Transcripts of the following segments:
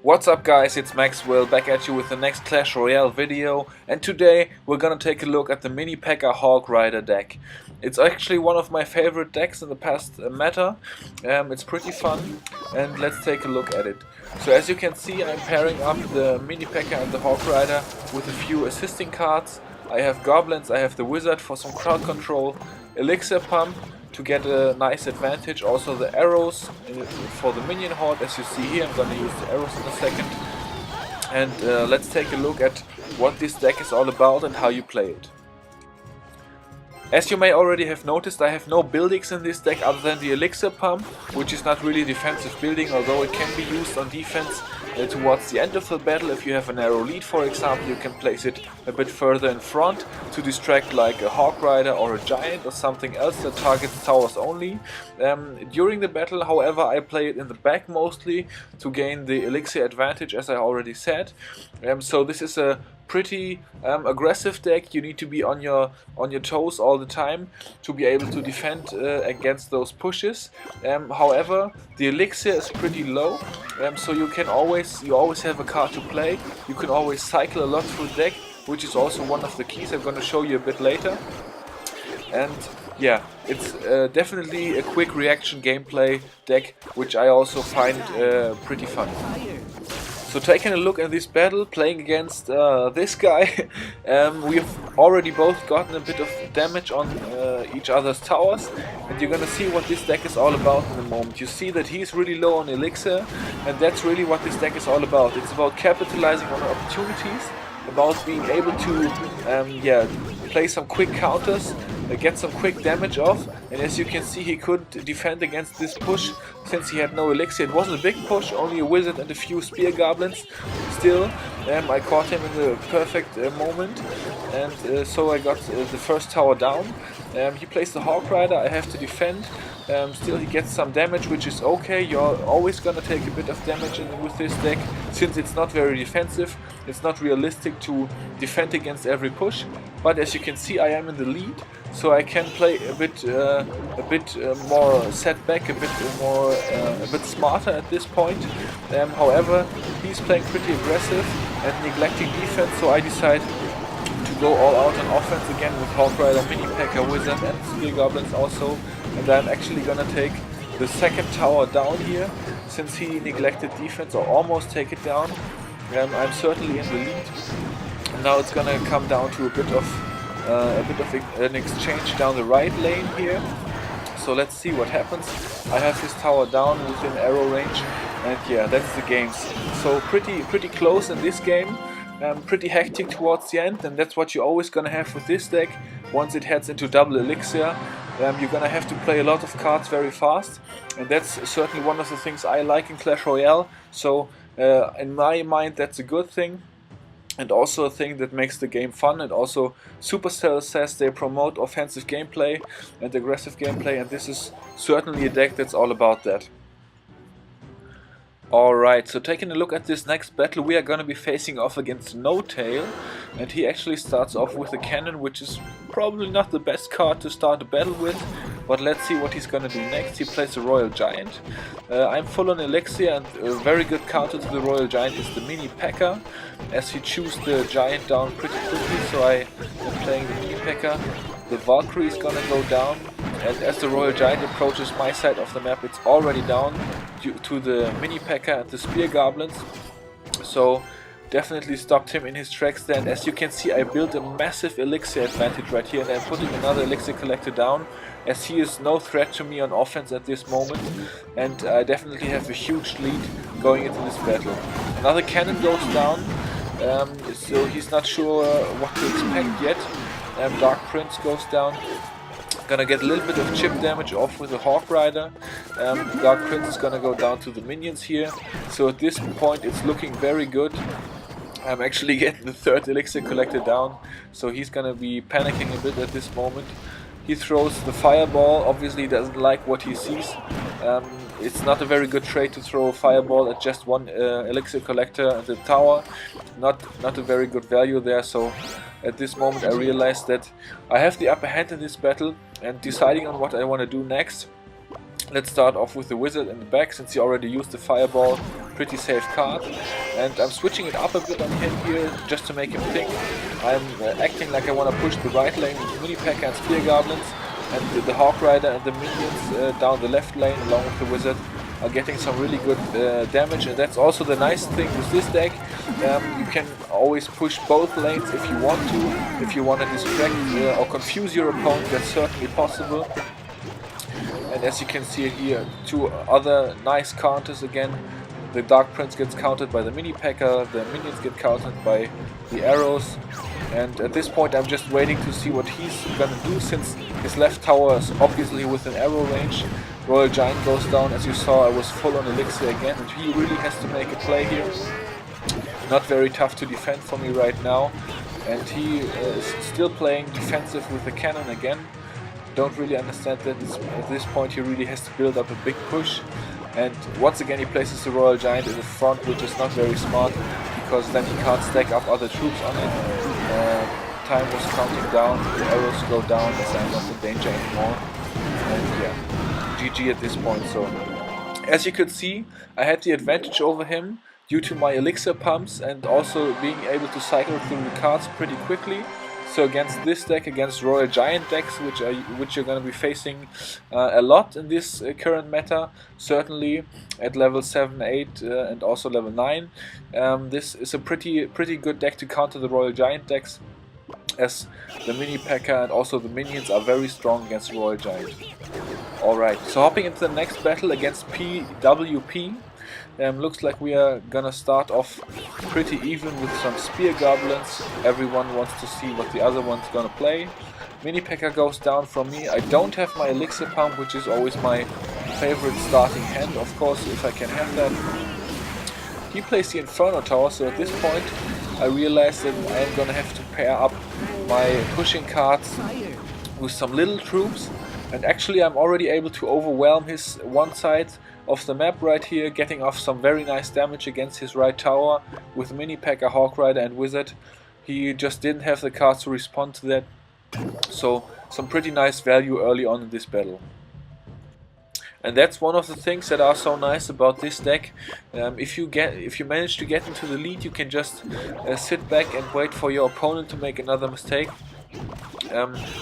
What's up guys, it's Maxwell back at you with the next Clash Royale video, and today we're gonna take a look at the Mini Pekka Hawk Rider deck. It's actually one of my favorite decks in the past meta. It's pretty fun, and let's take a look at it. So as you can see, I'm pairing up the Mini Pekka and the Hawk Rider with a few assisting cards. I have Goblins, I have the Wizard for some crowd control, Elixir Pump to get a nice advantage, also the arrows for the minion horde, as you see here. I'm gonna use the arrows in a second. And let's take a look at what this deck is all about and how you play it. As you may already have noticed, I have no buildings in this deck other than the Elixir Pump, which is not really defensive building, although it can be used on defense towards the end of the battle. If you have a narrow lead, for example, you can place it a bit further in front to distract like a Hawk Rider or a Giant or something else that targets towers only. During the battle, however, I play it in the back mostly to gain the Elixir advantage, as I already said. So this is a pretty aggressive deck. You need to be on your toes all the time to be able to defend against those pushes. However, the elixir is pretty low, so you always have a card to play. You can always cycle a lot through the deck, which is also one of the keys I'm going to show you a bit later. And yeah, it's definitely a quick reaction gameplay deck, which I also find pretty fun. So taking a look at this battle, playing against this guy, we've already both gotten a bit of damage on each other's towers, and you're gonna see what this deck is all about in a moment. You see that he's really low on elixir, and that's really what this deck is all about. It's about capitalizing on opportunities, about being able to play some quick counters, get some quick damage off. And as you can see, he couldn't defend against this push since he had no elixir. It wasn't a big push, only a wizard and a few spear goblins. Still, I caught him in the perfect moment, and so I got the first tower down. He plays the Hawk Rider, I have to defend. Still he gets some damage, which is okay. You're always gonna take a bit of damage with this deck, since it's not very defensive. It's not realistic to defend against every push, but as you can see, I am in the lead, so I can play a bit more set back, a bit smarter at this point. However, he's playing pretty aggressive and neglecting defense, so I decide to go all out on offense again with Hawk Rider, Mini Pekka, Wizard and Spear Goblins also. And I'm actually gonna take the second tower down here, since he neglected defense, or almost take it down. I'm certainly in the lead. And now it's gonna come down to a bit of an exchange down the right lane here. So let's see what happens. I have his tower down within arrow range, and yeah, that's the game. So pretty close in this game. Pretty hectic towards the end, and that's what you're always gonna have with this deck. Once it heads into double elixir, you're gonna have to play a lot of cards very fast, and that's certainly one of the things I like in Clash Royale. So in my mind, that's a good thing, and also a thing that makes the game fun. And also Supercell says they promote offensive gameplay and aggressive gameplay, and this is certainly a deck that's all about that. Alright, so taking a look at this next battle, we are going to be facing off against No Tail, and he actually starts off with a cannon, which is probably not the best card to start a battle with, but let's see what he's going to do next. He plays a Royal Giant. I'm full on elixir, and a very good counter to the Royal Giant is the Mini Pekka, as he chews the Giant down pretty quickly, so I am playing the Mini Pekka. The Valkyrie is going to go down, and as the Royal Giant approaches my side of the map, it's already down due to the Mini Pekka and the Spear Goblins. So definitely stopped him in his tracks then. As you can see, I built a massive elixir advantage right here, and I'm putting another elixir collector down, as he is no threat to me on offense at this moment, and I definitely have a huge lead going into this battle. Another cannon goes down, so he's not sure what to expect yet. Dark Prince goes down. Gonna get a little bit of chip damage off with the Hawk Rider. Dark Prince is gonna go down to the minions here. So at this point it's looking very good. I'm actually getting the third elixir collector down, so he's gonna be panicking a bit at this moment. He throws the fireball, obviously doesn't like what he sees. It's not a very good trade to throw a fireball at just one elixir collector at the tower. Not a very good value there, so at this moment I realized that I have the upper hand in this battle, and deciding on what I want to do next. Let's start off with the wizard in the back, since he already used the fireball. Pretty safe card. And I'm switching it up a bit on him here, just to make him think. I'm acting like I want to push the right lane with Mini Pekka and Spear Goblins, and the Hawk Rider and the minions down the left lane along with the wizard are getting some really good damage. And that's also the nice thing with this deck. You can always push both lanes if you want to. If you want to distract or confuse your opponent, that's certainly possible. And as you can see here, two other nice counters again. The Dark Prince gets countered by the Mini Pekka, the minions get countered by the arrows. And at this point I'm just waiting to see what he's gonna do, since his left tower is obviously within arrow range. Royal Giant goes down. As you saw, I was full on elixir again, and he really has to make a play here. Not very tough to defend for me right now. And he is still playing defensive with the cannon again. Don't really understand that. At this point he really has to build up a big push, and once again he places the Royal Giant in the front, which is not very smart, because then he can't stack up other troops on it. Time was counting down, the arrows go down as I'm not in danger anymore, and yeah, GG at this point. So as you could see, I had the advantage over him due to my elixir pumps and also being able to cycle through the cards pretty quickly. So against this deck, against Royal Giant decks, which you're going to be facing a lot in this current meta, certainly at level 7, 8 and also level 9, this is a pretty good deck to counter the Royal Giant decks, as the Mini Pekka and also the minions are very strong against Royal Giant. Alright, so hopping into the next battle against PWP. Looks like we are gonna start off pretty even with some Spear Goblins. Everyone wants to see what the other one's gonna play. Mini Pekka goes down from me. I don't have my Elixir Pump, which is always my favorite starting hand, of course, if I can have that. He plays the Inferno Tower, so at this point I realize that I am gonna have to pair up my pushing cards with some little troops. And actually I'm already able to overwhelm his one side of the map right here, getting off some very nice damage against his right tower with Mini Pekka, Hawk Rider and Wizard. He just didn't have the cards to respond to that, so some pretty nice value early on in this battle. And that's one of the things that are so nice about this deck. If you manage to get into the lead, you can just sit back and wait for your opponent to make another mistake.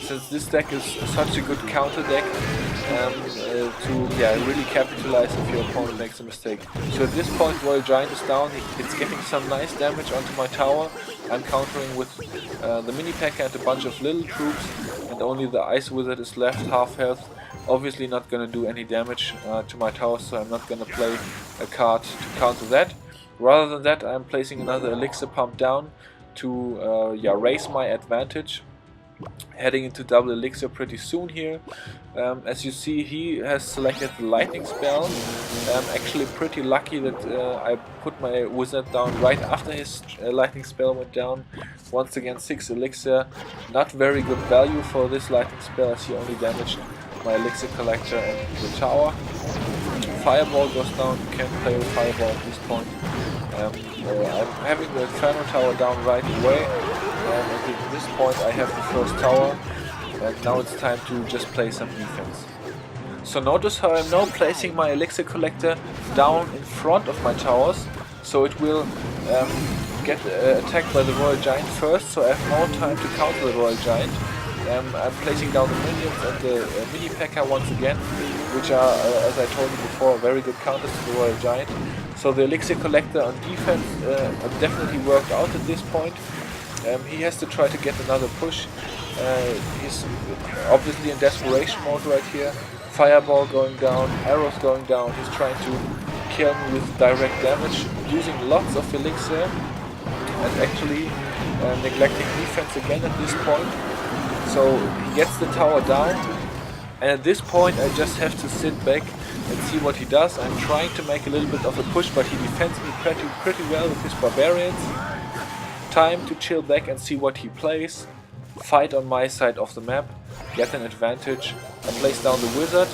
Since this deck is such a good counter deck, to really capitalize if your opponent makes a mistake. So at this point Royal Giant is down, it's getting some nice damage onto my tower. I'm countering with the Mini Pekka and a bunch of little troops, and only the Ice Wizard is left, half health. Obviously not gonna do any damage to my tower, so I'm not gonna play a card to counter that. Rather than that, I'm placing another Elixir Pump down to raise my advantage. Heading into double elixir pretty soon here. As you see, he has selected the lightning spell. I'm actually pretty lucky that I put my wizard down right after his lightning spell went down. Once again 6 elixir, not very good value for this lightning spell, as he only damaged my elixir collector and the tower. Fireball goes down, you can't play with fireball at this point. I'm having the Inferno Tower down right away. And at this point I have the first tower, and now it's time to just play some defense. So notice how I'm now placing my elixir collector down in front of my towers, so it will get attacked by the Royal Giant first, so I have more time to counter the Royal Giant. I'm placing down the minions and the Mini Pekka once again, which are, as I told you before, very good counters to the Royal Giant. So the elixir collector on defense definitely worked out at this point. He has to try to get another push. He's obviously in desperation mode right here. Fireball going down, arrows going down. He's trying to kill me with direct damage, using lots of elixir, and actually neglecting defense again at this point. So he gets the tower down, and at this point I just have to sit back and see what he does. I'm trying to make a little bit of a push, but he defends me pretty well with his barbarians. Time to chill back and see what he plays. Fight on my side of the map, get an advantage. I place down the wizard.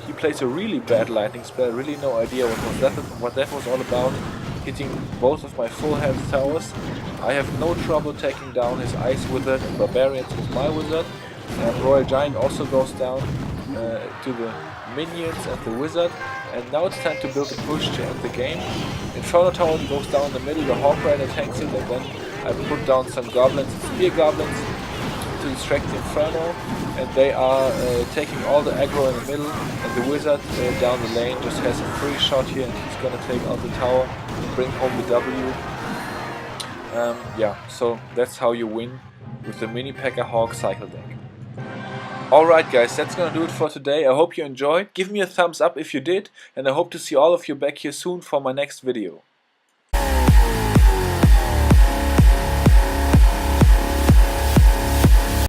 He plays a really bad lightning spell, really no idea what that was all about, hitting both of my full health towers. I have no trouble taking down his ice wizard and barbarians with my wizard. And Royal Giant also goes down. to the minions and the wizard, and now it's time to build a push to end the game. Inferno Tower goes down the middle, the Hawk Rider tanks it, and then I put down some goblins, spear goblins, to distract the Inferno, and they are taking all the aggro in the middle, and the wizard down the lane just has a free shot here, and he's gonna take out the tower and bring home the W. Yeah, so that's how you win with the Mini Pekka Hawk cycle deck. Alright guys, that's gonna do it for today. I hope you enjoyed. Give me a thumbs up if you did, and I hope to see all of you back here soon for my next video.